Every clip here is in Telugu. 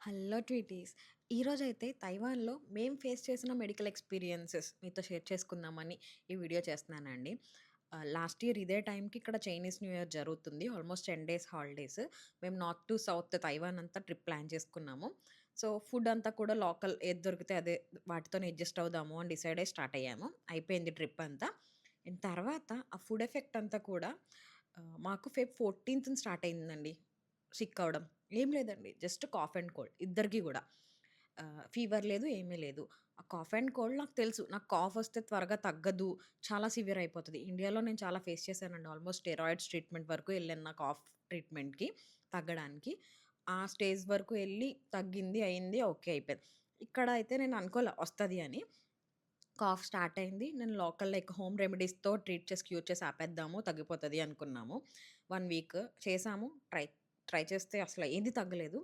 హలో ట్వీటీస్. ఈరోజైతే తైవాన్‌లో మేము ఫేస్ చేసిన మెడికల్ ఎక్స్‌పీరియన్సెస్ మీతో షేర్ చేసుకుందామని ఈ వీడియో చేస్తున్నానండి. లాస్ట్ ఇయర్ ఇదే టైంకి ఇక్కడ చైనీస్ న్యూ ఇయర్ జరుగుతుంది. Almost 10 days holidays. మేము నార్త్ టు సౌత్ తైవాన్ అంతా ట్రిప్ ప్లాన్ చేసుకున్నాము. సో, ఫుడ్ అంతా కూడా లోకల్ ఏది దొరికితే అదే వాటితోనే అడ్జస్ట్ అవుదాము అని డిసైడ్ అయ్యి స్టార్ట్ అయ్యాము. అయిపోయింది ట్రిప్ అంతా. అండ్ తర్వాత ఆ ఫుడ్ ఎఫెక్ట్ అంతా కూడా మాకు ఫెబ్ 14థ్ స్టార్ట్ అయిందండి సిక్ అవ్వడం. ఏం లేదండి. జస్ట్ కాఫ్ అండ్ కోల్డ్ ఇద్దరికీ గూడా. ఫీవర్ లేదు, ఏమీ లేదు. ఆ కాఫ్ అండ్ కోల్డ్ నాకు తెలుసు. నాకు కాఫ్ వస్తే త్వరగా తగ్గదు. చాలా సివియర్ అయిపోతది. ఇండియాలో నేను చాలా ఫేస్ చేశానండి. ఆల్మోస్ట్ స్టెరాయిడ్స్ ట్రీట్మెంట్ వరకు ఎళ్ళాను నా కాఫ్ ట్రీట్మెంట్‌కి తగ్గడానికి. ఆ స్టేజ్ వరకు ఎళ్లి తగ్గింది, అయింది. ఓకే. అయిపోయింది. ఇక్కడ అయితే నేను అనుకోలే వస్తది అని. కాఫ్ స్టార్ట్ అయింది. నేను లోకల్ లైక్ హోమ్ రెమెడీస్‌తో ట్రీట్ చేసి, క్యూర్ చేసి ఆపేద్దాము తగ్గిపోతది అనుకున్నాము. 1 వీక్ చేసాము. ట్రై చేస్తే అసలు ఏది తగ్గలేదు.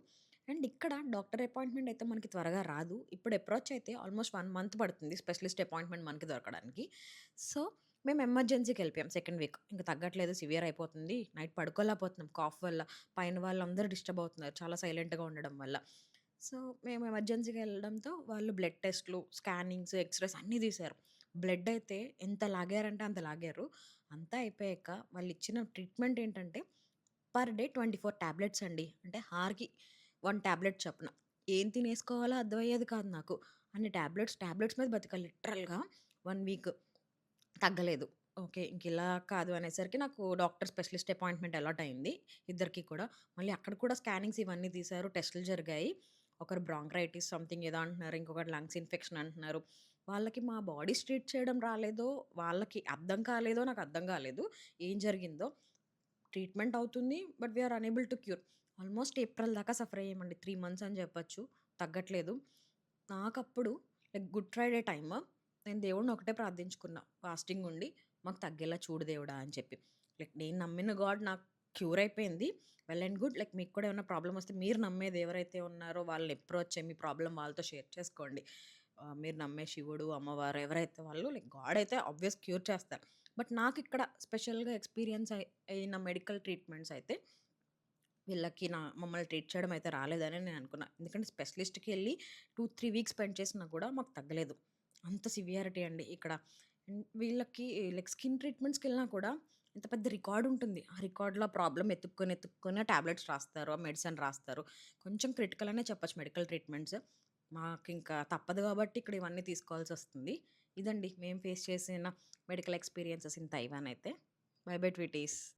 అండ్ ఇక్కడ డాక్టర్ అపాయింట్‌మెంట్ అయితే మనకి త్వరగా రాదు. ఇప్పుడు అప్రోచ్ అయితే ఆల్మోస్ట్ 1 మంత్ పడుతుంది స్పెషలిస్ట్ అపాయింట్‌మెంట్ మనకి దొరకడానికి. సో, మేము ఎమర్జెన్సీకెళ్ళిపోయాం సెకండ్ వీక్. ఇంక తగ్గట్లేదు, సివియర్ అయిపోతుంది. నైట్ పడుకోలేకపోతున్నాం కాఫ్ వల్ల. పైన వాళ్ళందరూ డిస్టర్బ్ అవుతున్నారు చాలా సైలెంట్‌గా ఉండడం వల్ల. సో, మేము ఎమర్జెన్సీ‌కెళ్ళడంతో వాళ్ళు బ్లడ్ టెస్ట్‌లు, స్కానింగ్స్, ఎక్స్‌రేస్ అన్నీ తీశారు. బ్లడ్ అయితే ఎంత లాగారంటే అంత లాగారు. అంతా అయిపోయాక వాళ్ళిచ్చిన ట్రీట్మెంట్ ఏంటంటే పర్ డే 24 టాబ్లెట్స్ అండి. అంటే హార్‌కి 1 టాబ్లెట్ చొప్పున. ఏం తినేసుకోవాలో అర్థమయ్యేది కాదు నాకు. అన్ని టాబ్లెట్స్ మీద బతికా లిటరల్‌గా 1 వీక్. తగ్గలేదు. ఓకే. ఇంకిలా కాదు అనేసరికి నాకు డాక్టర్ స్పెషలిస్ట్ అపాయింట్‌మెంట్ అలాట్ అయింది. ఇద్దరికీ కూడా. మళ్ళీ అక్కడ కూడా స్కానింగ్స్ ఇవన్నీ తీశారు. టెస్టులు జరిగాయి. ఒకరు బ్రాంకైటిస్ సంథింగ్ ఏదో అంటున్నారు. ఇంకొకరు లంగ్స్ ఇన్ఫెక్షన్ అంటున్నారు. వాళ్ళకి మా బాడీస్ ట్రీట్ చేయడం రాలేదో, వాళ్ళకి అర్థం కాలేదో నాకు అర్థం కాలేదు. ఏం జరిగిందో. ట్రీట్మెంట్ అవుతుంది. But we are unable to cure. Almost April దాకా సఫర్ అయ్యామండి. 3 మంత్స్ అని చెప్పొచ్చు. తగ్గట్లేదు. నాకప్పుడు లైక్ గుడ్ ఫ్రైడే టైమ్ నేను దేవుడిని ఒకటే ప్రార్థించుకున్నా. ఫాస్టింగ్ ఉండి మాకు తగ్గేలా చూడు దేవుడా అని చెప్పి. లైక్ నేను నమ్మిన గాడ్ నాకు క్యూర్ అయిపోయింది. Well and good. లైక్ మీకు కూడా ఏమైనా ప్రాబ్లమ్ వస్తే మీరు నమ్మేది ఎవరైతే ఉన్నారో వాళ్ళని అప్రోచ్ అయ్యి మీ ప్రాబ్లమ్ వాళ్ళతో షేర్ చేసుకోండి. మీరు నమ్మే శివుడు, అమ్మవారు ఎవరైతే వాళ్ళు లైక్ గాడ్ అయితే ఆబ్వియస్ క్యూర్ చేస్తారు. బట్ నాకిక్కడ స్పెషల్‌గా ఎక్స్‌పీరియన్స్ అయిన మెడికల్ ట్రీట్మెంట్స్ అయితే వీళ్ళకి మమ్మల్ని ట్రీట్ చేయడం అయితే రాలేదని నేను అనుకున్నా. ఎందుకంటే స్పెషలిస్ట్‌కెళ్ళి 2, 3 వీక్స్ స్పెండ్ చేసినా కూడా మాకు తగ్గలేదు. అంత సివియారిటీ అండి ఇక్కడ. వీళ్ళకి లైక్ స్కిన్ ట్రీట్మెంట్స్‌కెళ్ళినా కూడా ఇంత పెద్ద రికార్డ్ ఉంటుంది. ఆ రికార్డ్‌లో ప్రాబ్లమ్ ఎతుక్కొని టాబ్లెట్స్ రాస్తారు. మెడిసిన్ రాస్తారు. కొంచెం క్రిటికల్ అనే చెప్పొచ్చు మెడికల్ ట్రీట్మెంట్స్. మాకింకా తప్పదు కాబట్టి ఇక్కడ ఇవన్నీ తీసుకోవాల్సొస్తుంది. ఇదండి మేము ఫేస్ చేసిన మెడికల్ ఎక్స్‌పీరియన్సెస్ ఇన్ తైవాన్ అయితే. Bye bye ట్విటీస్.